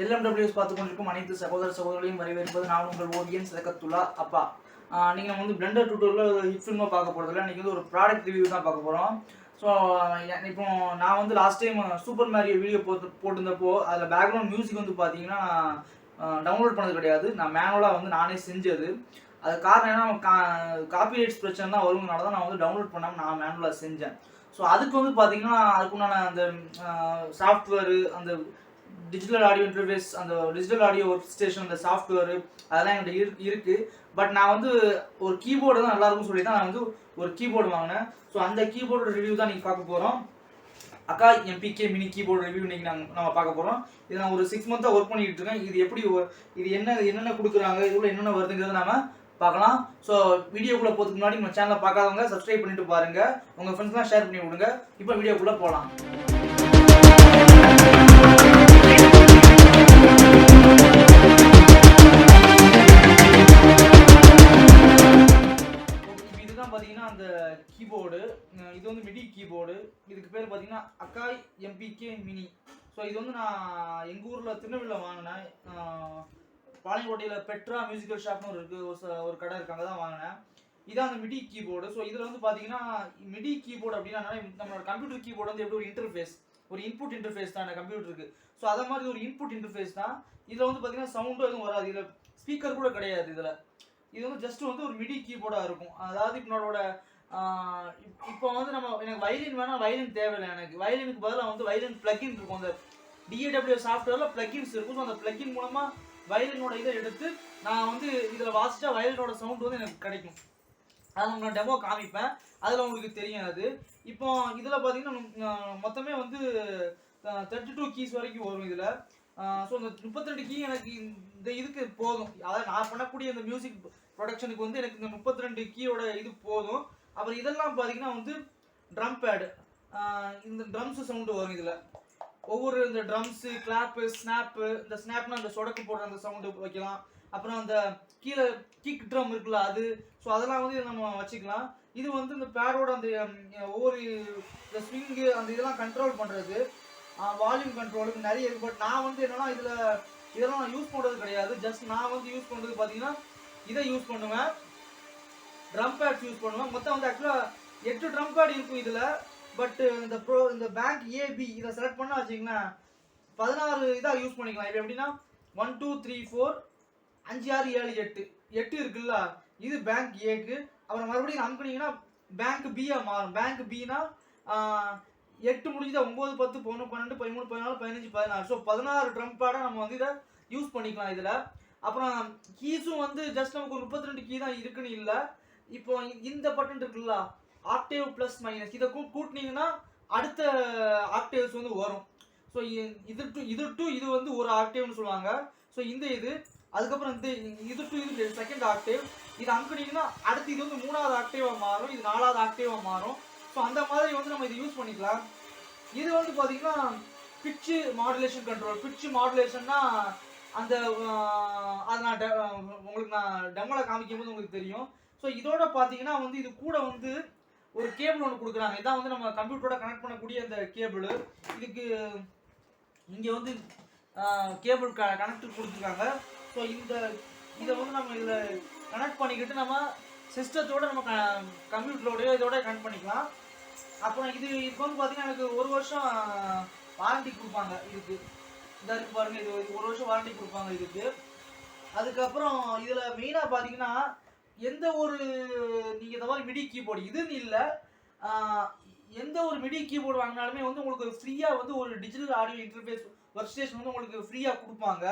LMWS பார்த்து கொண்டிருக்கும் அனைத்து சகோதர சகோதரிகளையும் வரவேற்பது நான் உங்கள் ஓவியன் சதகத்துல்லா அப்பா. நீங்கள் நம்ம வந்து பிளெண்டர் டியூட்டோரியல் ஹிட் ஃபில்மாக பார்க்க போகிறதில்ல, இன்றைக்கி வந்து ஒரு ப்ராடக்ட் ரிவ்யூ தான் பார்க்க போகிறோம். ஸோ இப்போ நான் வந்து last time super Mario video போட்டிருந்தப்போ அதில் பேக்ரவுண்ட் மியூசிக் வந்து பார்த்தீங்கன்னா டவுன்லோட் பண்ணது கிடையாது, நான் மேனுவலாக வந்து நானே செஞ்சது. அது காரணம் ஏன்னா காப்பிரைட்ஸ் பிரச்சனை தான் வருங்கனால தான் நான் வந்து டவுன்லோட் பண்ணாமல் நான் மேனுவலாக செஞ்சேன். ஸோ அதுக்கு வந்து பார்த்தீங்கன்னா அதுக்குண்டான அந்த சாஃப்ட்வேரு, அந்த டிஜிட்டல் ஆடியோ இன்டர்ஃபேஸ், அந்த டிஜிட்டல் ஆடியோ ஒர்க் ஸ்டேஷன், அந்த சாஃப்ட்வேரு அதெல்லாம் என்கிட்ட இருக்குது. பட் நான் வந்து ஒரு கீபோர்டு தான் நல்லாயிருக்கும்னு சொல்லி தான் நான் வந்து ஒரு கீபோர்டு வாங்கினேன். ஸோ அந்த கீபோர்டு ரிவ்யூ தான் நீங்கள் பார்க்க போகிறோம். அக்காய் எம்பிகே மினி கீபோர்டு ரிவ்யூ இன்றைக்கி நம்ம பார்க்க போகிறோம். இது நான் ஒரு 6 மந்த்தாக ஒர்க் பண்ணிக்கிட்டு இருக்கேன். இது எப்படி, இது என்னென்ன கொடுக்குறாங்க, இதுக்குள்ள என்னென்ன வருதுங்கிறத நம்ம பார்க்கலாம். ஸோ வீடியோக்குள்ளே போகிறதுக்கு முன்னாடி நம்ம சேனலை பார்க்காதவங்க சப்ஸ்கிரைப் பண்ணிட்டு பாருங்கள், உங்கள் ஃப்ரெண்ட்ஸ்லாம் ஷேர் பண்ணி விடுங்க. இப்போ வீடியோக்குள்ளே போகலாம். பார்த்தீங்கன்னா அந்த கீபோர்டு, இது வந்து மிடி கீபோர்டு. இதுக்கு பேர் பார்த்தீங்கன்னா அக்காய் எம்பிகே மினி. ஸோ இது வந்து நான் எங்கள் ஊரில் திருநெல்வேலியில் வாங்கினேன். பாளையங்கோட்டையில் பெட்ரா மியூசிக்கல் ஷாப்னு இருக்குது, ஒரு கடை இருக்காங்க தான் வாங்கினேன். இதான் அந்த மிடி கீபோர்டு. ஸோ இதில் வந்து பார்த்தீங்கன்னா மிடி கீபோர்டு அப்படின்னா நம்மளோட கம்ப்யூட்டர் கீபோர்டு வந்து எப்படி ஒரு இன்டர்ஃபேஸ், ஒரு இன்புட் இன்டர்ஃபேஸ் தான் கம்ப்யூட்டருக்கு. ஸோ அதை மாதிரி ஒரு இன்புட் இன்டர்ஃபேஸ் தான். இதில் வந்து பார்த்தீங்கன்னா சவுண்டும் எதுவும் வராது, இதில் ஸ்பீக்கர் கூட கிடையாது. இதில் இது வந்து ஜஸ்ட் வந்து ஒரு மிடி கீபோர்டாக இருக்கும். அதாவது இப்போ வந்து எனக்கு வயலின் வேணால், வயலின் தேவையில்லை. எனக்கு வயலினுக்கு பதிலாக வந்து வயலின் பிளக்கின் இருக்கும். அந்த DAW சாஃப்ட்வேரில் பிளக்கின்ஸ் இருக்கும். ஸோ அந்த பிளக்கின் மூலமாக வயலினோட இதை எடுத்து நான் வந்து இதில் வாசிச்சா வயலினோட சவுண்ட் வந்து எனக்கு கிடைக்கும். அதை உங்களுக்கு டெமோ காமிப்பேன், அதில் உங்களுக்கு தெரியும். அது இப்போ இதில் பார்த்தீங்கன்னா மொத்தமே வந்து 32 கீஸ் வரைக்கும் வரும் இதில். ஸோ இந்த 32 கீ எனக்கு இந்த இதுக்கு போதும். அதாவது நான் பண்ணக்கூடிய இந்த மியூசிக் ப்ரொடக்ஷனுக்கு வந்து எனக்கு இந்த 32 கீயோட இது போதும். அப்புறம் இதெல்லாம் பார்த்தீங்கன்னா வந்து ட்ரம் பேடு, இந்த ட்ரம்ஸ் சவுண்டு வரும் இதில். ஒவ்வொரு இந்த ட்ரம்ஸு, கிளாப்பு, ஸ்னாப்பு, இந்த ஸ்னாப்னா அந்த சொடக்கு போடுற அந்த சவுண்டு வைக்கலாம். அப்புறம் அந்த கீழே கிக் ட்ரம் இருக்குல்ல அது, ஸோ அதெல்லாம் வந்து நம்ம வச்சுக்கலாம். இது வந்து இந்த பேடோட அந்த ஒவ்வொரு இந்த ஸ்விங்கு அந்த இதெல்லாம் கண்ட்ரோல் பண்ணுறது, வால்யூம் கண்ட்ரோலுக்கு நிறைய இருக்குது. பட் நான் வந்து என்னன்னா இதெல்லாம் யூஸ் பண்ணுறது கிடையாது. ஜஸ்ட் நான் வந்து யூஸ் பண்ணுறது பார்த்தீங்கன்னா இதை யூஸ் பண்ணுவேன், ட்ரம் பேட்ஸ் யூஸ் பண்ணுவேன். மொத்தம் வந்து ஆக்சுவலாக 8 ட்ரம் பேட் இருக்கும் இதில். பட் இந்த பேங்க் ஏபி இதை செலக்ட் பண்ணால் வச்சிங்கன்னா 16 இதாக யூஸ் பண்ணிக்கலாம். இப்போ எப்படின்னா 1 2 3 4 5 6 7 8 இருக்குல்ல, இது பேங்க் ஏக்கு. அப்புறம் மறுபடியும் அனுப்புனீங்கன்னா பேங்க் பியா மாறும். பேங்க் பினா 8 முடிஞ்சுதான் 9 10 11 12 13 14 15 16. ஸோ 16 ட்ரம் பேடை நம்ம வந்து இதை யூஸ் பண்ணிக்கலாம் இதில். அப்புறம் கீஸும் வந்து ஜஸ்ட் நமக்கு ஒரு 32 கீ தான் இருக்குன்னு இல்லை. இப்போ இந்த பட்டன் இருக்குல்ல, ஆக்டேவ் ப்ளஸ் மைனஸ், இதை கூட்டினீங்கன்னா அடுத்த ஆக்டேவ்ஸ் வந்து வரும். ஸோ இது வந்து ஒரு ஆக்டேவ்னு சொல்லுவாங்க. ஸோ இந்த இது அதுக்கப்புறம் இது செகண்ட் ஆக்டேவ். இது அமுக்குனீங்கன்னா அடுத்து இது வந்து 3வது ஆக்டேவாக மாறும், இது 4வது ஆக்டேவாக மாறும். ஸோ அந்த மாதிரி வந்து நம்ம இதை யூஸ் பண்ணிக்கலாம். இது வந்து பார்த்தீங்கன்னா பிட்சு மாடுலேஷன் கண்ட்ரோல். பிட்சு மாடுலேஷன்னா அந்த அதை உங்களுக்கு நான் டெமோவில் காமிக்கும் போது உங்களுக்கு தெரியும். ஸோ இதோட பார்த்தீங்கன்னா வந்து இது கூட வந்து ஒரு கேபிள் ஒன்று கொடுக்குறாங்க. இதான் வந்து நம்ம கம்ப்யூட்டரோட கனெக்ட் பண்ணக்கூடிய அந்த கேபிள். இதுக்கு இங்கே வந்து கேபிள் கனெக்டர் கொடுத்துருக்காங்க. ஸோ இதை வந்து நம்ம இதில் கனெக்ட் பண்ணிக்கிட்டு நம்ம சிஸ்டத்தோடு நம்ம கம்ப்யூட்டரோடய இதோட கனெக்ட் பண்ணிக்கலாம். அப்புறம் இப்போ வந்து பார்த்தீங்கன்னா எனக்கு 1 வருஷம் வாரண்டி கொடுப்பாங்க இதுக்கு. இதாக இருக்குது பாருங்கள், இது 1 வருஷம் வாரண்டி கொடுப்பாங்க இதுக்கு. அதுக்கப்புறம் இதில் மெயினாக பார்த்தீங்கன்னா எந்த ஒரு நீங்கள் இந்த மாதிரி மிடி கீபோர்டு இதுன்னு இல்லை, எந்த ஒரு மிடி கீபோர்டு வாங்கினாலுமே வந்து உங்களுக்கு ஃப்ரீயாக வந்து ஒரு digital audio interface work station வந்து உங்களுக்கு ஃப்ரீயாக கொடுப்பாங்க.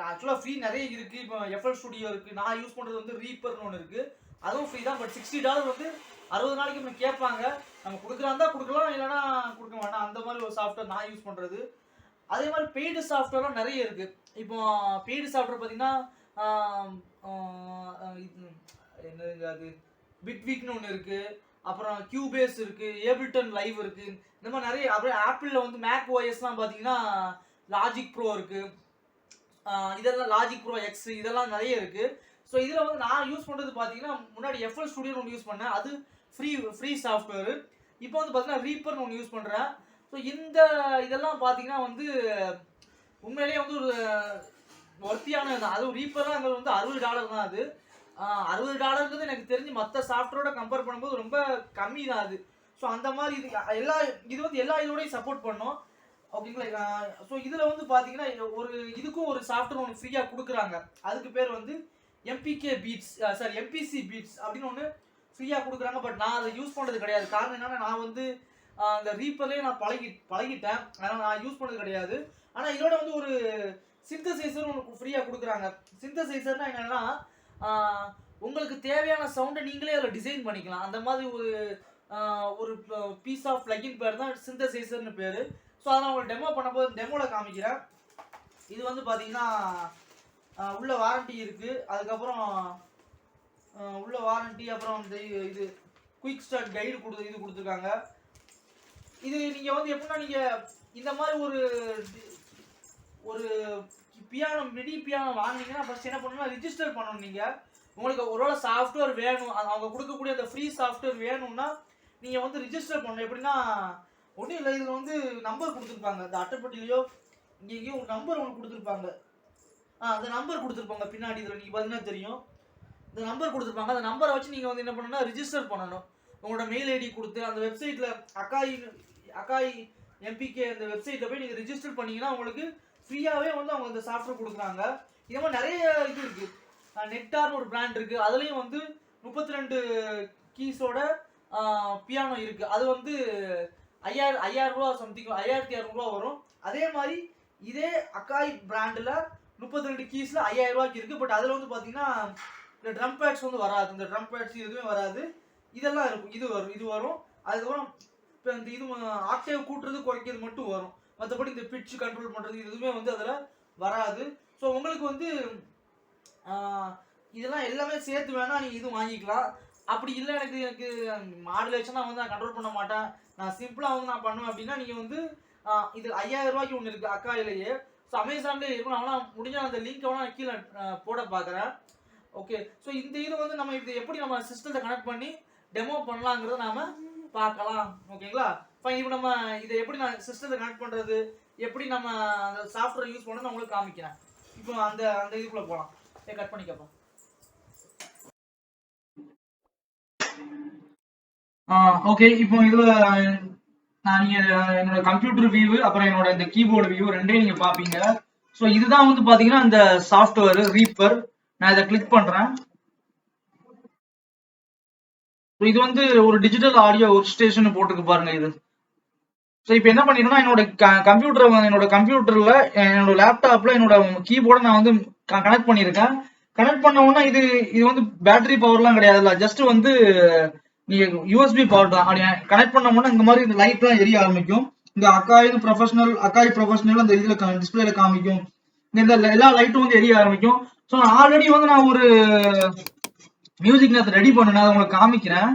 ஆக்சுவலாக ஃப்ரீ நிறைய இருக்குது. இப்போ FL ஸ்டுடியோ இருக்குது, நான் யூஸ் பண்ணுறது வந்து ரீப்பர்னு ஒன்று இருக்குது, அதுவும் ஃப்ரீ தான். பட் $60 வந்து 60 நாளைக்கு நம்ம கேட்பாங்க. நம்ம கொடுக்குறாந்தா கொடுக்கலாம், இல்லைனா கொடுக்க வேண்டாம். அந்த மாதிரி ஒரு சாஃப்ட்வேர் நான் யூஸ் பண்ணுறது. அதே மாதிரி பெய்டு சாஃப்ட்வேர்லாம் நிறைய இருக்குது. இப்போ பெய்டு சாஃப்ட்வேர் பார்த்தீங்கன்னா என்னதுங்க அது, பிட்வீக்னு ஒன்று இருக்குது, அப்புறம் கியூபேஸ் இருக்குது, ஏபிள்டன் லைவ் இருக்குது, இந்த மாதிரி நிறைய. அப்புறம் ஆப்பிளில் வந்து மேக் ஓஎஸ்லாம் பார்த்தீங்கன்னா லாஜிக் ப்ரோ இருக்குது, இதெல்லாம் லாஜிக் ப்ரோ எக்ஸ், இதெல்லாம் நிறைய இருக்குது. ஸோ இதில் வந்து நான் யூஸ் பண்ணுறது பார்த்தீங்கன்னா முன்னாடி FL ஸ்டுடியோன்னு ஒன்று யூஸ் பண்ணேன், அது ஃப்ரீ சாஃப்ட்வேரு. இப்போ வந்து பார்த்தீங்கன்னா ரீப்பர்னு ஒன்று யூஸ் பண்ணுறேன். ஸோ இதெல்லாம் பார்த்தீங்கன்னா வந்து உண்மையிலேயே வந்து ஒரு ஒர்த்தியான தான். அதுவும் ரீப்பர்லாம் அங்கே வந்து $60 தான். அது $60ங்கிறது எனக்கு தெரிஞ்சு மற்ற சாஃப்ட்வேரோட கம்பேர் பண்ணும்போது ரொம்ப கம்மி தான் அது. ஸோ அந்த மாதிரி இது வந்து எல்லா இதோடையும் சப்போர்ட் பண்ணும். ஓகேங்களா? ஸோ இதில் வந்து பார்த்தீங்கன்னா இதுக்கும் ஒரு சாஃப்ட்வேர் ஒன்று ஃப்ரீயாக கொடுக்குறாங்க. அதுக்கு பேர் வந்து MPC பீட்ஸ் அப்படின்னு ஒன்று ஃப்ரீயாக கொடுக்குறாங்க. பட் நான் அதை யூஸ் பண்ணுறது கிடையாது. காரணம் என்னன்னா, நான் வந்து அந்த ரீப்பர்லேயே நான் பழகிட்டேன். அதனால் நான் யூஸ் பண்ணது கிடையாது. ஆனால் இதோட வந்து ஒரு சிந்தசைசர் ஒன்று ஃப்ரீயாக கொடுக்குறாங்க. சிந்தசைசர்னா என்னன்னா, உங்களுக்கு தேவையான சவுண்டை நீங்களே அதில் டிசைன் பண்ணிக்கலாம். அந்த மாதிரி ஒரு பீஸ் ஆஃப் பிளகின் பேர் தான் சிந்தசைசர்னு பேர். ஸோ அதை நான் உங்களுக்கு டெமோ பண்ணும்போது டெமோவில் காமிக்கிறேன். இது வந்து பார்த்தீங்கன்னா உள்ள வாரண்டி இருக்குது. அதுக்கப்புறம் உள்ள வாரண்டி, அப்புறம் இந்த இது குயிக் ஸ்டார்ட் கைடு கொடுத்துருக்காங்க. இது நீங்கள் வந்து எப்படின்னா, நீங்கள் இந்த மாதிரி ஒரு பியானோ மிடி பியானோ வாங்கினீங்கன்னா ஃபர்ஸ்ட் என்ன பண்ணணும்னா ரிஜிஸ்டர் பண்ணணும். நீங்கள் உங்களுக்கு ஒருவேளை சாஃப்ட்வேர் வேணும், அவங்க கொடுக்கக்கூடிய அந்த ஃப்ரீ சாஃப்ட்வேர் வேணும்னா நீங்கள் வந்து ரிஜிஸ்டர் பண்ணணும். எப்படின்னா ஒன்றும் இல்லை, இதில் வந்து நம்பர் கொடுத்துருப்பாங்க. இந்த அட்டைப்பட்டிலையோ இங்கேயும் ஒரு நம்பர் ஒன்று கொடுத்துருப்பாங்க. அந்த நம்பர் கொடுத்துருப்பாங்க பின்னாடி. இதில் நீங்கள் பார்த்தீங்கன்னா தெரியும், இந்த நம்பர் கொடுத்துருப்பாங்க. அந்த நம்பரை வச்சு நீங்கள் வந்து என்ன பண்ணணும்னா ரிஜிஸ்டர் பண்ணணும். உங்களோட மெயில் ஐடி கொடுத்து அந்த வெப்சைட்டில் அக்காய் MPK அந்த வெப்சைட்டில் போய் நீங்கள் ரிஜிஸ்டர் பண்ணிங்கன்னா உங்களுக்கு ஃப்ரீயாகவே வந்து அவங்க இந்த சாஃப்ட்வேர் கொடுக்குறாங்க. இதே மாதிரி நிறைய இது இருக்குது. நெக்டார்னு ஒரு பிராண்ட் இருக்குது. அதுலேயும் வந்து 32 கீஸோட பியானோ இருக்குது. அது வந்து 5000 ரூபா சம்திங், 5600 வரும். அதே மாதிரி இதே அக்காய் பிராண்டில் 32 கீஸில் 5000 ரூபாய்க்கு இருக்குது. பட் அதில் வந்து பார்த்தீங்கன்னா இந்த ட்ரம் பேட்ஸ் வந்து வராது. இந்த ட்ரம் பேட்ஸ் எதுவுமே வராது. இதெல்லாம் இருக்கும். இது வரும். அதுக்கப்புறம் இப்போ இந்த இது ஆக்டேவ் கூட்டுறது குறைக்கிறது மட்டும் வரும். மற்றபடி இந்த பிட்ச் கண்ட்ரோல் பண்ணுறது எதுவுமே வந்து அதில் வராது. ஸோ உங்களுக்கு வந்து இதெல்லாம் எல்லாமே சேர்த்து வேணால் நீங்கள் இது வாங்கிக்கலாம். அப்படி இல்லை எனக்கு மாடுலேஷனாக வந்து நான் கண்ட்ரோல் பண்ண மாட்டேன், நான் சிம்பிளாக வந்து நான் பண்ணுவேன் அப்படின்னா நீங்கள் வந்து இது 5000 ரூபாய்க்கு ஒன்று இருக்குது அக்காயிலேயே. ஸோ அமேசான்லேயே இருக்கும். நான் முடிஞ்சால் அந்த லிங்க் நான் கீழே போட பார்க்குறேன். ஓகே. ஸோ இந்த இதை வந்து நம்ம இது எப்படி நம்ம சிஸ்டத்தை கனெக்ட் பண்ணி டெமோ பண்ணலாங்கிறத நாம் பார்க்கலாம். ஓகேங்களா? ஃபைன். இப்போ நம்ம இதை எப்படி நான் சிஸ்டத்தை கனெக்ட் பண்ணுறது, எப்படி நம்ம அந்த சாஃப்ட்வேர் யூஸ் பண்ணணும் உங்களுக்கு காமிக்கிறேன். இப்போ அந்த இதுக்குள்ளே போகலாம். கட் பண்ணி கேட்போம். ஓகே. இப்போ இதில் நீங்கள் என்னோட கம்ப்யூட்டர் வியூ அப்புறம் என்னோட இந்த கீபோர்டு வியூ ரெண்டையும் நீங்கள் பார்ப்பீங்க. ஸோ இதுதான் வந்து பார்த்தீங்கன்னா இந்த சாஃப்ட்வேர் ரீப்பர். நான் இதை கிளிக் பண்ணுறேன். இது வந்து ஒரு டிஜிட்டல் ஆடியோ ஒர்க் ஸ்டேஷன் போட்டுக்கு பாருங்க இது. ஸோ இப்போ என்ன பண்ணிருக்கேன்னா என்னோட கம்ப்யூட்டர்ல என்னோட லேப்டாப்ல என்னோட கீபோர்டை நான் வந்து கனெக்ட் பண்ணியிருக்கேன். கனெக்ட் பண்ண உடனே இது வந்து பேட்டரி பவர்லாம் கிடையாதுல்ல, ஜஸ்ட் வந்து நீங்க USB பவர் தான். அப்படி கனெக்ட் பண்ண உடனே இந்த மாதிரி இந்த லைட்லாம் எரிய ஆரம்பிக்கும். இந்த அக்காய் ப்ரொஃபஷனல் அந்த இதுல டிஸ்பிளேல காமிக்கும். இந்த எல்லா லைட்டும் வந்து எரிய ஆரம்பிக்கும். ஸோ ஆல்ரெடி வந்து நான் ஒரு மியூசிக் நேரத்தை ரெடி பண்ணேன், அதை உங்களுக்கு காமிக்கிறேன்.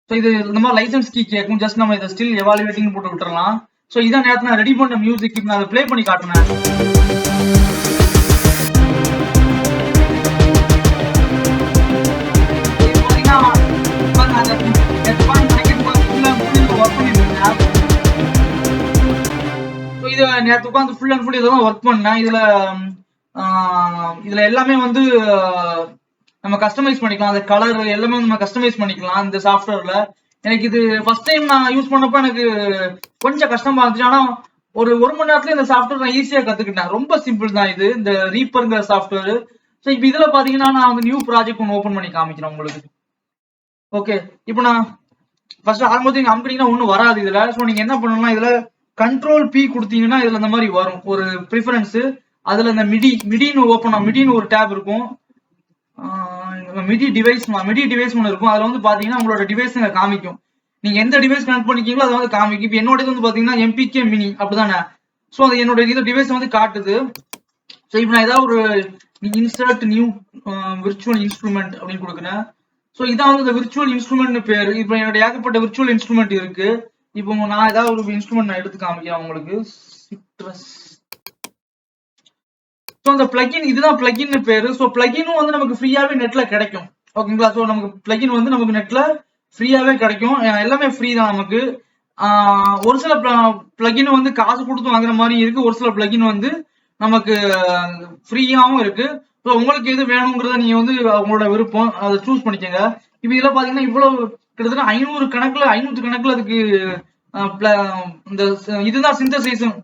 ஸோ இது இந்த மாதிரி லைசன்ஸ் கீ கேட்கும். ஜஸ்ட் நம்ம இதை ஸ்டில் எவாலுவேட்டிங் போட்டு விட்டுறலாம். ஸோ இதான் நேரத்தில் நான் ரெடி பண்ண மியூசிக். நான் அதை ப்ளே பண்ணி காட்டினேன். இது நேற்று உட்காந்து ஃபுல் அண்ட் ஃபுல் இதெல்லாம் ஒர்க் பண்ணேன். இதுல எல்லாமே வந்து நம்ம கஸ்டமைஸ் பண்ணிக்கலாம். அந்த கலர் எல்லாமே நம்ம கஸ்டமைஸ் பண்ணிக்கலாம் இந்த சாஃப்ட்வேர்ல. எனக்கு இது ஃபர்ஸ்ட் டைம் நான் யூஸ் பண்ணப்ப எனக்கு கொஞ்சம் கஷ்டமா இருந்துச்சு. ஆனா ஒரு மணி நேரத்துல இந்த சாஃப்ட்வேர் நான் ஈஸியா கத்துக்கிட்டேன். ரொம்ப சிம்பிள் தான் இது, இந்த ரீப்பர்ங்கிற சாஃப்ட்வேர். ஸோ இப்போ இதுல பாத்தீங்கன்னா நான் வந்து நியூ ப்ராஜெக்ட் ஒன்று ஓப்பன் பண்ணி காமிக்கிறேன் உங்களுக்கு. ஓகே. இப்போ நான் ஃபர்ஸ்ட் ஆரம்பத்தில் நீங்க அமுக்கினீங்கன்னா ஒன்றும் வராது இதுல. ஸோ நீங்க என்ன பண்ணணும்னா இதுல Ctrl P கொடுத்தீங்கன்னா இதுல இந்த மாதிரி வரும் ஒரு ப்ரிஃபரன்ஸ். அதுல இந்த மிடின்னு ஒரு டேப் இருக்கும். மிடி டிவைஸ் ஒன்று இருக்கும். அதுல வந்து பாத்தீங்கன்னா உங்களோட டிவைஸ் காமிக்கும். நீங்க எந்த டிவைஸ் கனெக்ட் பண்ணிக்கீங்களோ அதை வந்து காமிக்கும். இப்போ என்னோட இது வந்து பாத்தீங்கன்னா MPK மினி அப்படிதானே. ஸோ அது என்னோட இது டிவைஸ் வந்து காட்டுது. ஸோ இப்போ நான் ஏதாவது ஒரு இன்சர்ட் நியூ விர்ச்சுவல் இன்ஸ்ட்ருமெண்ட் அப்படின்னு கொடுக்குறேன். ஸோ இதான் வந்து இந்த விர்ச்சுவல் இன்ஸ்ட்ருமெண்ட் பேரு. இப்போ என்னோட ஏகப்பட்ட விர்ச்சுவல் இன்ஸ்ட்ருமெண்ட் இருக்கு. இப்போ நான் ஏதாவது ஒரு இன்ஸ்ட்ருமெண்ட் நான் எடுத்து காமிக்கிறேன் உங்களுக்கு. சிட்ரஸ். ஸோ அந்த பிளகின் இதுதான் பிளகின் பேரு. ஸோ பிளகினும் வந்து நமக்கு ஃப்ரீயாவே நெட்ல கிடைக்கும். ஓகேங்களா? ஸோ நமக்கு பிளகின் வந்து நமக்கு நெட்ல ஃப்ரீயாவே கிடைக்கும். எல்லாமே ஃப்ரீ தான் நமக்கு. ஒரு சில பிளகின் வந்து காசு கொடுத்து வாங்குற மாதிரி இருக்கு, ஒரு சில பிளகின் வந்து நமக்கு ஃப்ரீயாவும் இருக்கு. ஸோ உங்களுக்கு எது வேணுங்கிறத நீங்க வந்து உங்களோட விருப்பம், அதை சூஸ் பண்ணிக்கோங்க. இப்போ இதுல பாத்தீங்கன்னா இவ்வளவு கிட்டத்தட்ட 500 கணக்குல அதுக்கு இந்த இதுதான் சிந்தசைசர்.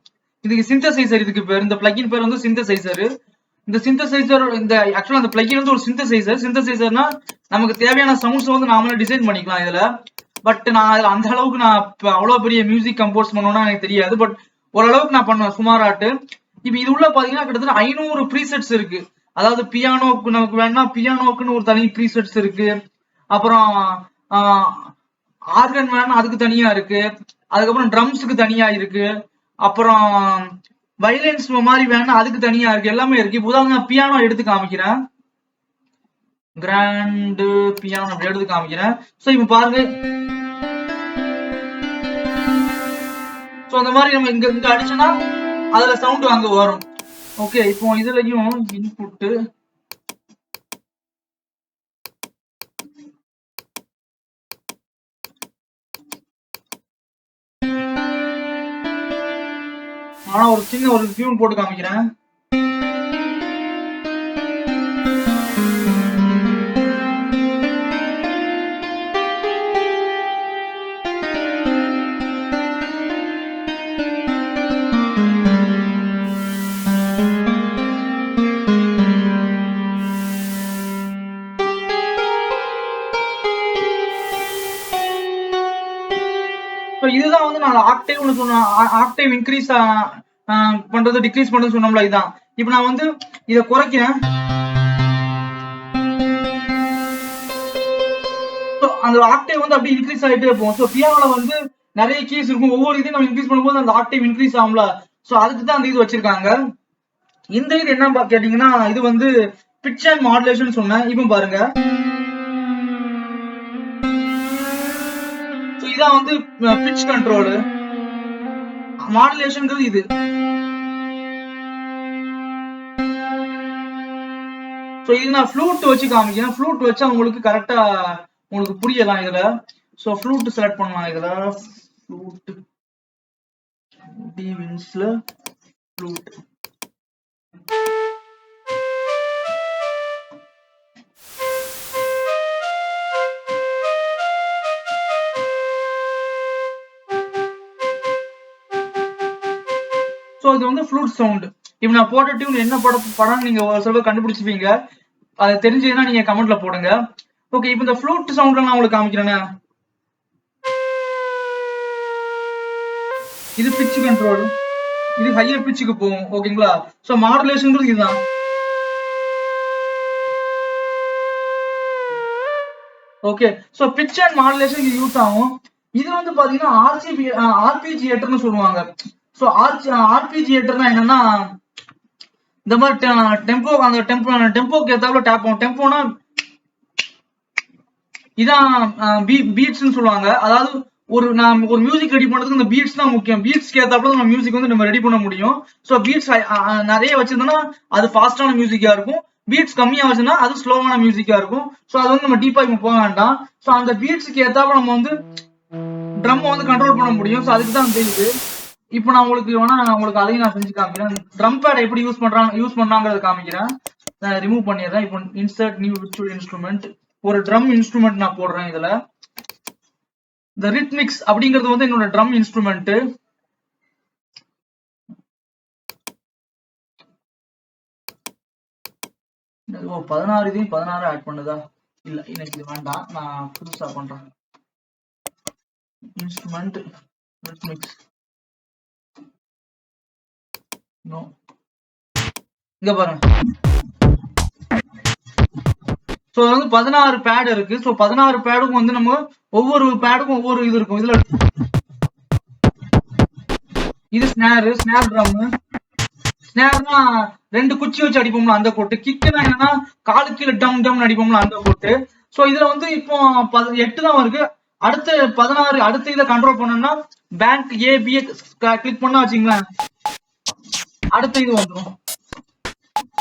இதுக்கு சிந்தசைசர், இதுக்கு பேர், இந்த பிளகின் பேர் வந்து சிந்தசைசர். இந்த சிந்தசைசர், இந்த ஆக்சுவலா அந்த பிளகின் வந்து ஒரு சிந்தசைசர்னா நமக்கு தேவையான சவுண்ட்ஸ் வந்து நாமளே டிசைன் பண்ணிக்கலாம் இதுல. பட் நான் அதுல அந்த அளவுக்கு நான் அவ்வளவு பெரிய மியூசிக் கம்போஸ் பண்ணணும்னா எனக்கு தெரியாது. பட் ஓரளவுக்கு நான் பண்ணுவேன் சுமாராட்டு. இப்ப இது உள்ள பாத்தீங்கன்னா கிட்டத்தட்ட 500 ப்ரீசெட்ஸ் இருக்கு. அதாவது பியானோக்கு நமக்கு வேணா பியானோக்குன்னு ஒரு தனி ப்ரீசெட்ஸ் இருக்கு. அப்புறம் ஆர்கன் வேணா அதுக்கு தனியா இருக்கு. அதுக்கப்புறம் ட்ரம்ஸுக்கு தனியா இருக்கு. அப்புறம் வைலன்ஸ் மாதிரி வேணா அதுக்கு தனியா இருக்கு. எல்லாமே இருக்கு. இப்போ உதாரணம் பியானோ எடுத்து காமிக்கிறேன். கிராண்ட் பியானோ அப்படி எடுத்து காமிக்கிறேன். ஸோ இப்போ பாருங்க, ஸோ அந்த மாதிரி நம்ம இங்க அடிச்சோம்னா அதுல சவுண்ட் அங்க வரும். ஓகே, இப்போ இதுலயும் இன்புட் ஆனா ஒரு சின்ன ஒரு டியூன் போட்டு காமிக்கிறேன். இதுதான் வந்து நான் ஆக்டேவ்னு சொன்ன, ஆக்டேவ் இன்க்ரீஸ் பண்றது டிக்ரீஸ் பண்றது சொன்னோம்ல, இதுதான். இப்போ நான் வந்து இதை குறைக்கிறேன். அந்த ஆக்டேவ் வந்து அப்படியே இன்க்ரீஸ் ஆகிட்டே போகும். ஸோ பியானோல வந்து நிறைய கீஸ் இருக்கும். ஒவ்வொரு இதையும் நம்ம இன்க்ரீஸ் பண்ணும்போது அந்த ஆக்டேவ் இன்க்ரீஸ் ஆகும்ல. ஸோ அதுக்கு தான் அந்த இது வச்சிருக்காங்க. இந்த இது என்ன கேட்டீங்கன்னா, இது வந்து பிட்ச் அண்ட் மாடுலேஷன் சொன்னேன். இப்போ பாருங்க, இதான் வந்து பிட்ச் கண்ட்ரோல். மாடுலேஷன்ங்கிறது இது. ஸோ இது நான் ஃப்ளூட் வச்சு காமிக்கிறேன். ஃப்ளூட் வச்சா உங்களுக்கு கரெக்டா உங்களுக்கு புரியலாம் இதுல. ஸோ ஃப்ளூட் செலக்ட் பண்ணலாம் இதுல. Flute டிவின்ஸ்ல flute. ஸோ இது வந்து ஃப்ளூட் சவுண்ட். இப்போ நான் போட்ட டியூன் என்ன படம் நீங்க சில கண்டுபிடிச்சிப்பீங்க. அது தெரிஞ்சதுன்னா நீங்க கமெண்ட்ல போடுங்க. ஓகே, இப்போ இந்த ஃப்ளூட் சவுண்ட்ல நான் உங்களுக்கு காமிக்கிறேன். இது பிட்ச் கண்ட்ரோல், இது ஹையர் பிட்சுக்கு போகும். ஓகேங்களா? ஸோ மாடுலேஷன் இதுதான். Okay, so pitch and modulation இது யூஸ் ஆகும். இது வந்து பாத்தீங்கன்னா ஆர்பிஜியேட்டர்னு சொல்லுவாங்க. ஸோ ஆர்பிஜியேட்டர்னா என்னன்னா, இந்த மாதிரி டெம்போ, அந்த டெம்போக்கு ஏத்தாப்புல டேப் ஆகும். டெம்போனா இதான் பீட்ஸ்னு சொல்லுவாங்க. அதாவது ஒரு மியூசிக் ரெடி பண்றதுக்கு இந்த பீட்ஸ் தான் முக்கியம். பீட்ஸ்க்கு ஏத்தாப்புல நம்ம மியூசிக் வந்து நம்ம ரெடி பண்ண முடியும். ஸோ பீட்ஸ் நிறைய வச்சிருந்தோம்னா அது ஃபாஸ்டான மியூசிக்கா இருக்கும். பீட்ஸ் கம்மியா வச்சுன்னா அது ஸ்லோவான மியூசிக்கா இருக்கும். ஸோ அது வந்து நம்ம டீப்பா இப்போ போக வேண்டாம். ஸோ அந்த பீட்ஸ்க்கு ஏத்தாப்புல நம்ம வந்து ட்ரம் வந்து கண்ட்ரோல் பண்ண முடியும். ஸோ அதுக்கு தான் தெரியுது. இப்போ நான் உங்களுக்கு வேணா உங்களுக்கு அதையும் நான் செஞ்சு காமிக்கிறேன். ட்ரம் பேட் எப்படி யூஸ் பண்ணாங்கிறத காமிக்கிறேன். ரிமூவ் பண்ணிடுறேன். இப்போ இன்சர்ட் நியூ விர்ச்சுவல் இன்ஸ்ட்ருமெண்ட், ஒரு ட்ரம் இன்ஸ்ட்ருமெண்ட் நான் போடுறேன் இதுல. இந்த ரித்மிக்ஸ் அப்படிங்கிறது வந்து என்னோட ட்ரம் இன்ஸ்ட்ருமெண்ட். ஓ 16 இதையும் 16 ஆட் பண்ணுதா? இல்ல, இன்னைக்கு வேண்டாம், நான் புதுசா பண்றேன். இன்ஸ்ட்ருமெண்ட் ரித்மிக்ஸ், நோ, இங்க பாருங்க. ஸோ வந்து 16 பேட் இருக்கு. ஸோ 16 பேடுக்கும் வந்து நம்ம ஒவ்வொரு பேடுக்கும் ஒவ்வொரு இது இருக்கும். இதுல இது ஸ்னேர் ட்ரம். ஸ்னேர்னா 2 குச்சி வச்சு அடிப்போம்ல அந்த கோட்டு. கிக்குனா என்னன்னா காலு கீழே டம் டம் அடிப்போம்ல அந்த கோட்டு. ஸோ இதுல வந்து இப்போ 8 தான் இருக்கு. அடுத்த 16 அடுத்த இதை கண்ட்ரோல் பண்ணணும்னா பேங்க் ஏபிஏ கிளிக் பண்ணா வச்சுங்களேன், அடுத்த இது வந்துடும்.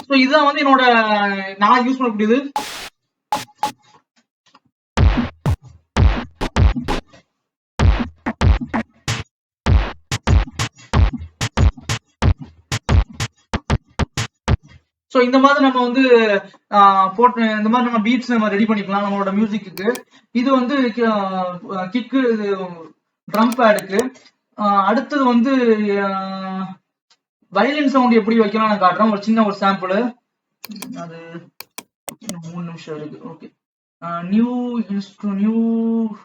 ஸோ இதுதான் வந்து என்னோட நான் யூஸ் பண்ணக்கூடியது. ஸோ இந்த மாதிரி நம்ம வந்து போட்டு இந்த மாதிரி நம்ம பீட்ஸ் நம்ம ரெடி பண்ணிக்கலாம் நம்மளோட மியூசிக்கு. இது வந்து கிக்கு, இது ட்ரம் பேடுக்கு. அடுத்தது வந்து வயலின் சவுண்ட் எப்படி வைக்கலாம் நான் காட்டுறேன், ஒரு சின்ன ஒரு சாம்பிள். அது 3 நிமிஷம் இருக்கு. ஓகே, நியூ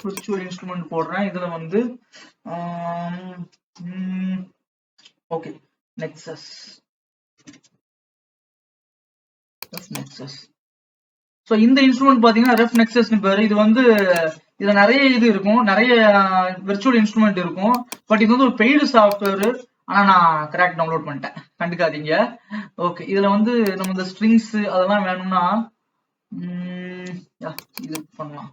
விர்ச்சுவல் இன்ஸ்ட்ருமெண்ட் போடுறேன். இதுல வந்து ஓகே, நெக்ஸஸ். ஸோ இந்த இன்ஸ்ட்ருமெண்ட் பாத்தீங்கன்னா ரெஃப் நெக்ஸஸ்னு பேரு. இது வந்து இதுல நிறைய இது இருக்கும், நிறைய விர்ச்சுவல் இன்ஸ்ட்ருமெண்ட் இருக்கும். பட் இது வந்து ஒரு பெய்டு சாஃப்ட்வேர். ஆனா நான் கிராக் டவுன்லோட் பண்ணிட்டேன், கண்டுக்காதீங்க. ஓகே, இதுல வந்து நம்ம இந்த ஸ்ட்ரிங்ஸ் அதெல்லாம் வேணும்னா இது பண்ணலாம்.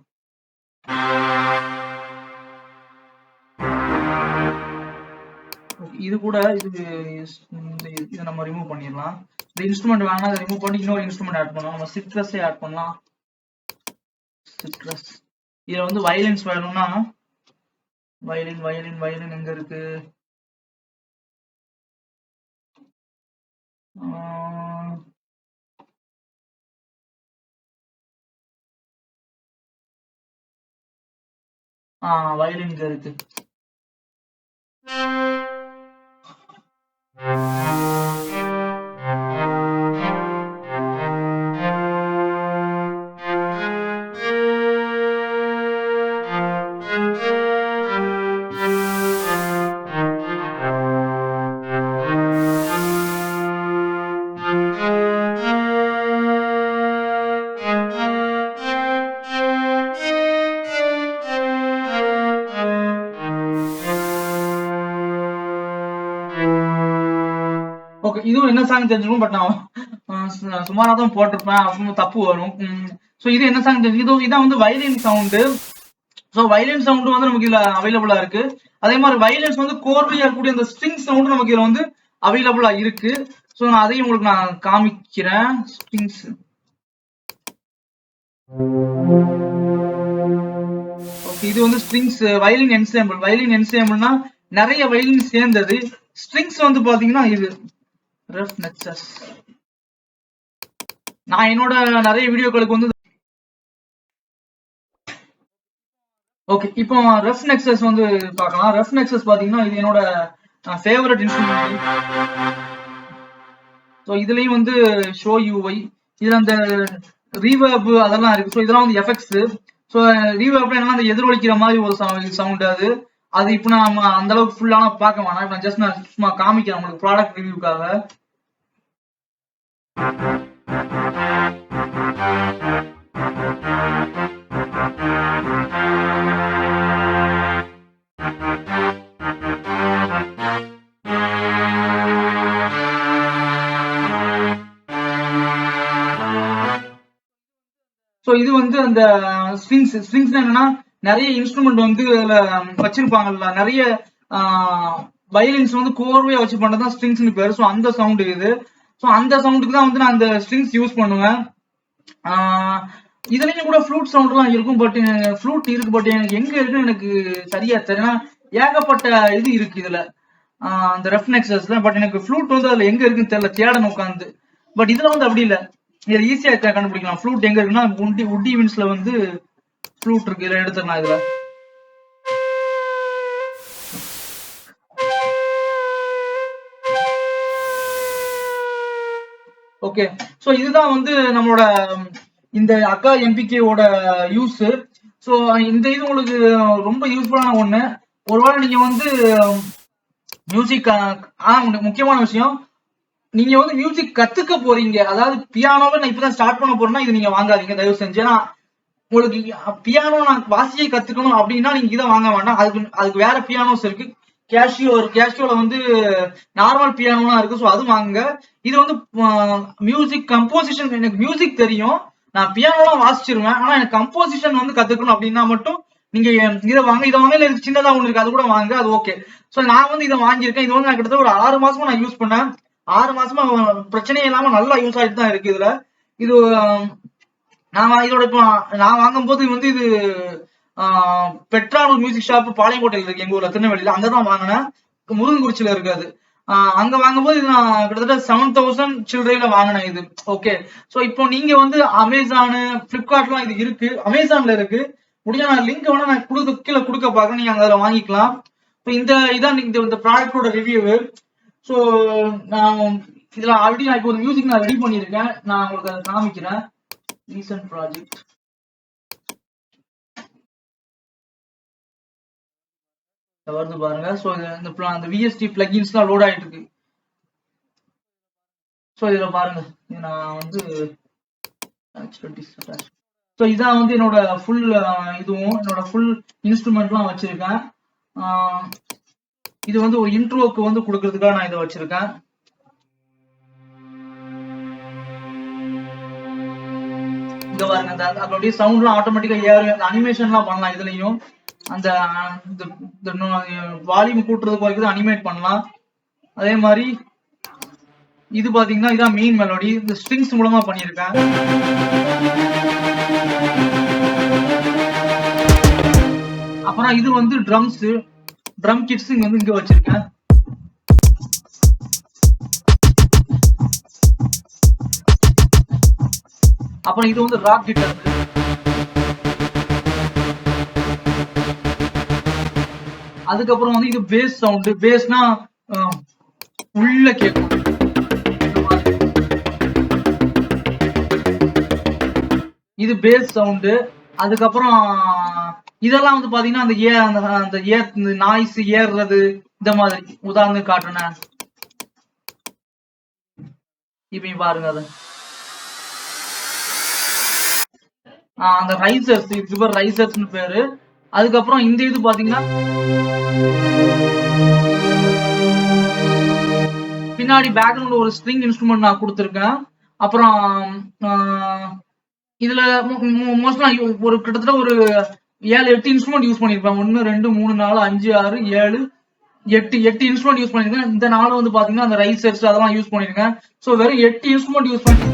இது கூட இதை நம்ம ரிமூவ் பண்ணிடலாம். இந்த இன்ஸ்ட்ருமெண்ட் வேணா அதை ரிமூவ் பண்ணி இன்னொரு இன்ஸ்ட்ருமெண்ட் ஆட் பண்ணலாம். நம்ம சிட்ரஸே ஆட் பண்ணலாம். சிட்ரஸ். இதுல வந்து வயலின்ஸ் வேணும்னா வயலின் எங்க இருக்கு? வயலின் இங்க இருக்கு. ஓகே, இதுவும் என்ன சாங் தெரிஞ்சிருக்கும், பட் நான் சுமாரா தான் போட்டிருப்பேன், அப்பவும் தப்பு வரும். ஸோ இது என்ன சாங் தெரிஞ்சு, இதான் வந்து violin sound. So violin sound வந்து நமக்கு இதுல அவைலபிளா இருக்கு. அதே மாதிரி வயலின்ஸ் வந்து கோர்வையா இருக்கக்கூடிய அந்த ஸ்ட்ரிங் சவுண்டு நமக்கு இதுல வந்து அவைலபிளா இருக்கு. ஸோ நான் அதையும் உங்களுக்கு நான் காமிக்கிறேன். ஸ்ட்ரிங்ஸ். ஓகே, இது வந்து ஸ்ட்ரிங்ஸ் வயலின் என்சேம்பிள். வயலின் என்சேம்பிள்னா நிறைய வயலின் சேர்ந்தது. ஸ்ட்ரிங்ஸ் வந்து பாத்தீங்கன்னா இது ரெஃப் நெக்ஸஸ். நான் என்னோட நிறைய வீடியோக்களுக்கு வந்து ஓகே, இப்போ ரெஃப் நெக்ஸஸ் வந்து பார்க்கலாம். ரெஃப் நெக்ஸஸ் பாத்தீங்கன்னா இது என்னோட ஃபேவரட் இன்ஸ்ட்ருமெண்ட். ஸோ இதுலயும் வந்து ஷோ யூஐ, இதுல அந்த ரீவர்ப் அதெல்லாம் இருக்கு. ஸோ இதெல்லாம் வந்து எஃபெக்ட்ஸ். ஸோ ரீவர்ப்ல என்னன்னா அந்த எதிரொலிக்கிற மாதிரி ஒரு சவுண்ட். அது இப்போ நான் அந்த அளவுக்கு ஃபுல்லான பார்க்க வேணாம். இப்போ நான் சும்மா காமிக்கிறேன் உங்களுக்கு ப்ராடக்ட் ரிவ்யூக்காக. ஸோ இது வந்து அந்த ஸ்ட்ரிங்ஸ் என்னன்னா நிறைய இன்ஸ்ட்ருமெண்ட் வந்து வச்சிருப்பாங்கல்ல, நிறைய வயலின்ஸ் வந்து கோர்வையா வச்சு பண்றதுதான் ஸ்ட்ரிங்ஸ்னு பேரு. ஸோ அந்த சவுண்ட் இது. ஸோ அந்த சவுண்டுக்கு தான் வந்து நான் அந்த ஸ்ட்ரிங்ஸ் யூஸ் பண்ணுவேன். இதுலயும் கூட ஃப்ளூட் சவுண்ட் எல்லாம் இருக்கும். பட் ஃப்ளூட் இருக்கு, பட் எனக்கு எங்க இருக்குன்னு எனக்கு சரியா தெரியல. ஏகப்பட்ட இது இருக்கு இதுல அந்த ரெஃப் நெக்ஸஸ்ல. பட் எனக்கு ஃப்ளூட் வந்து அதுல எங்க இருக்குன்னு தெரியல, தேடணும் உட்காந்து. பட் இதுல வந்து அப்படி இல்லை, இதுல ஈஸியா கண்டுபிடிக்கலாம். ஃப்ளூட் எங்க இருக்குன்னா உட் ஈவென்ட்ஸ்ல வந்து ஃப்ளூட் இருக்கு. இதுல எடுத்துக்கலாம். இதுல ஓகே. ஸோ இதுதான் வந்து நம்மளோட இந்த அக்கா எம்பிகேவோட யூஸ். ஸோ இந்த இது உங்களுக்கு ரொம்ப யூஸ்ஃபுல்லான ஒண்ணு. ஒருவேளை நீங்க வந்து மியூசிக் முக்கியமான விஷயம், நீங்க வந்து மியூசிக் கத்துக்க போறீங்க, அதாவது பியானோவை நான் இப்பதான் ஸ்டார்ட் பண்ண போறேன்னா இது நீங்க வாங்காதீங்க தயவு செஞ்சு. ஏன்னா உங்களுக்கு பியானோ நான் வாசியை கத்துக்கணும் அப்படின்னா நீங்க இதை வாங்க வேண்டாம். அதுக்கு வேற பியானோஸ் இருக்கு. கேஷியோல வந்து நார்மல் பியானோலாம் இருக்கு. ஸோ அது வாங்குங்க. இது வந்து மியூசிக் கம்போசிஷன். எனக்கு மியூசிக் தெரியும், நான் பியானோலாம் வாசிச்சிருவேன். ஆனா எனக்கு கம்போசிஷன் வந்து கத்துக்கணும் அப்படின்னா மட்டும் நீங்க இதை வாங்க. இதை வாங்க. எனக்கு சின்னதா ஒண்ணு இருக்கு, அது கூட வாங்க, அது ஓகே. ஸோ நான் வந்து இதை வாங்கியிருக்கேன். இது வந்து நான் கிட்டத்தட்ட ஒரு 6 மாசமா நான் யூஸ் பண்ணேன். 6 மாசமா பிரச்சனையே இல்லாம நல்லா யூஸ் ஆகிட்டு தான் இருக்கு. இதுல இது இதோட இப்போ நான் வாங்கும் போது வந்து இது பெட்ரானூர் மியூசிக் ஷாப் பாளையங்கோட்டையில் இருக்கு, எங்க ஊர்ல திருநெல்வேலியில. அங்கதான் வாங்கினேன். முருகன்குறிச்சியில இருக்காது. அங்க வாங்கும்போது இது நான் கிட்டத்தட்ட 7000 சில்லறையில வாங்கினேன் இது. ஓகே. ஸோ இப்போ நீங்க வந்து அமேசானு, பிளிப்கார்ட்லாம் இது இருக்கு, அமேசான்ல இருக்கு. முடிஞ்சா நான் லிங்க் வேணா நான் கீழே கொடுக்க பாக்குறேன், நீங்க அதில் வாங்கிக்கலாம். இப்போ இதான் இந்த ப்ராடக்டோட ரிவ்யூ. ஸோ நான் இதுல ஆல்ரெடி நான் இப்போ ஒரு மியூசிக் நான் ரெடி பண்ணியிருக்கேன், நான் உங்களுக்கு அதை காமிக்கிறேன். ரீசன்ட் ப்ராஜெக்ட் வருது பாருங்க. ஸோ இந்த விஎஸ்டி பிளகின்ஸ்லாம் லோட் ஆயிட்டு இருக்கு. ஸோ இதுல பாருங்க, நான் வந்து ஸோ இதான் வந்து என்னோட ஃபுல் இதுவும் என்னோட ஃபுல் இன்ஸ்ட்ருமெண்ட்லாம் வச்சிருக்கேன். இது வந்து ஒரு இன்ட்ரோக்கு வந்து கொடுக்கறதுக்காக நான் இதை வச்சிருக்கேன். இங்க பாருங்க, அப்படியே சவுண்ட்லாம் ஆட்டோமேட்டிக்கா ஏறும், அனிமேஷன்லாம் பண்ணலாம் இதுலயும். அந்த வால்யூம் கூட்டுறதுக்கு வரைக்கும் அனிமேட் பண்ணலாம். அதே மாதிரி இது பாத்தீங்கன்னா இதான் மெயின் மெலோடி, இந்த ஸ்ட்ரிங்ஸ் மூலமா பண்ணியிருக்கேன். அப்புறம் இது வந்து ட்ரம்ஸ், ட்ரம் கிட்ஸ் வந்து இங்க வச்சிருக்கேன். அப்புறம் இது வந்து ராக் கிட்டார். அதுக்கப்புறம் வந்து இது பேஸ் சவுண்ட், பேஸ்னா உள்ள கேட்கும். இது பேஸ் சவுண்டு. அதுக்கப்புறம் இதெல்லாம் வந்து பாத்தீங்கன்னா அந்த நாய்ஸ் ஏறுறது, இந்த மாதிரி உதாரணத்துக்கு காட்டுறேன். இப்ப பாருங்க, அது அந்த ரைசர்ஸ், இதுக்கு ரைசர்ஸ்னு பேரு. அதுக்கப்புறம் இந்த இது பாத்தீங்கன்னா பின்னாடி பேக்ரவுண்ட் ஒரு ஸ்ட்ரிங் இன்ஸ்ட்ருமெண்ட் நான் கொடுத்துருக்கேன். அப்புறம் இதுல மோஸ்ட்லா ஒரு கிட்டத்தட்ட ஒரு 7-8 இன்ஸ்ட்ருமெண்ட் யூஸ் பண்ணிருப்பேன். 1 2 3 4 5 6 7 8 இன்ஸ்ட்ருமெண்ட் யூஸ் பண்ணிருக்கேன். இந்த நாள் வந்து பாத்தீங்கன்னா அந்த ரைசர்ஸ் அதெல்லாம் யூஸ் பண்ணிருக்கேன். ஸோ வெறும் 8 இன்ஸ்ட்ருமெண்ட் யூஸ் பண்ணி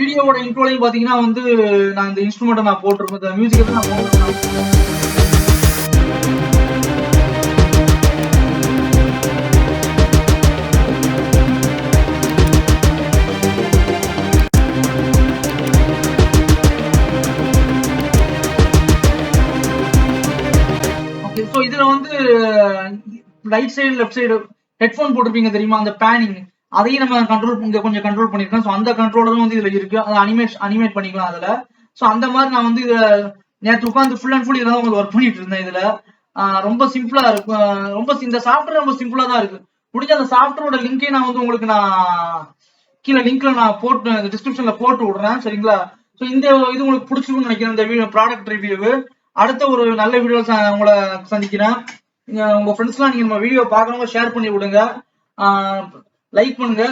வீடியோவோட இன்ட்ரோலையும் பாத்தீங்கன்னா வந்து நான் இந்த இன்ஸ்ட்ருமெண்ட்டை நான் போட்டிருப்பேன், இந்த மியூசிக்கை நான் போட்டிருக்கேன். ஸோ இதுல வந்து right side left side headphone போட்டிருப்பீங்க தெரியுமா, அந்த பேனிங், அதையும் நம்ம கொஞ்சம் கண்ட்ரோல் பண்ணிருக்கோம். ஸோ அந்த கண்ட்ரோலரும் வந்து இதுல இருக்கு, அதை அனிமேட் பண்ணிக்கலாம் அதுல. ஸோ அந்த மாதிரி நான் வந்து இதுல நேற்று உட்காந்து ஃபுல் அண்ட் ஃபுல் இதெல்லாம் உங்களுக்கு ஒர்க் பண்ணிட்டு இருந்தேன். இதுல ரொம்ப சிம்பிளா இருக்கு, இந்த சாஃப்ட்வேர் ரொம்ப சிம்பிளா தான் இருக்கு. முடிஞ்ச அந்த சாஃப்ட்வேரோட லிங்கே நான் வந்து உங்களுக்கு கீழே லிங்க்ல நான் டிஸ்கிரிப்ஷன்ல போட்டு விடுறேன், சரிங்களா? ஸோ இந்த இது உங்களுக்கு பிடிச்சிருக்குன்னு நினைக்கிறேன், இந்த ப்ராடக்ட் ரிவ்யூ. அடுத்த ஒரு நல்ல வீடியோ உங்களை சந்திக்கிறேன். உங்க ஃப்ரெண்ட்ஸ்லாம் நீங்க நம்ம வீடியோ பார்க்கறவங்க ஷேர் பண்ணி விடுங்க, லைக் பண்ணுங்க.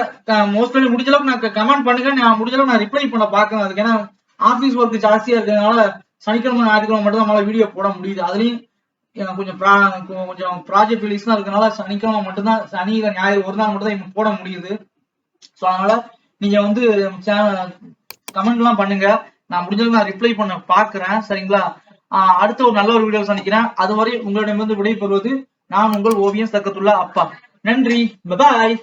மோஸ்ட்லி முடிஞ்ச அளவுக்கு நான் கமெண்ட் பண்ணுங்க, நான் முடிஞ்ச அளவுக்கு நான் ரிப்ளை பண்ண பார்க்கறேன். அதுக்கு ஏன்னா ஆஃபீஸ் ஒர்க் ஜாஸ்தியா இருக்கிறதுனால சனிக்கிழமை ஞாயிற்றுக்கிழமை மட்டும் தான் நம்மளால வீடியோ போட முடியுது. அதுலயும் கொஞ்சம் ப்ராஜெக்ட் ரிலீஸ்லாம் இருக்கிறதுனால சனிக்கிழமை மட்டும்தான், சனி ஞாயிறு ஒரு நாள் மட்டும் தான் போட முடியுது. ஸோ அதனால நீங்க வந்து கமெண்ட் எல்லாம் பண்ணுங்க, நான் முடிஞ்சளவுக்கு நான் ரிப்ளை பண்ண பாக்குறேன், சரிங்களா? அடுத்த ஒரு நல்ல ஒரு வீடியோ சந்திக்கிறேன். அதுவரை உங்களிடமிருந்து விடைபெறுவது நான் உங்கள் ஓவியம் சக்கத்துல்லா அப்பா. நன்றி, பாய்.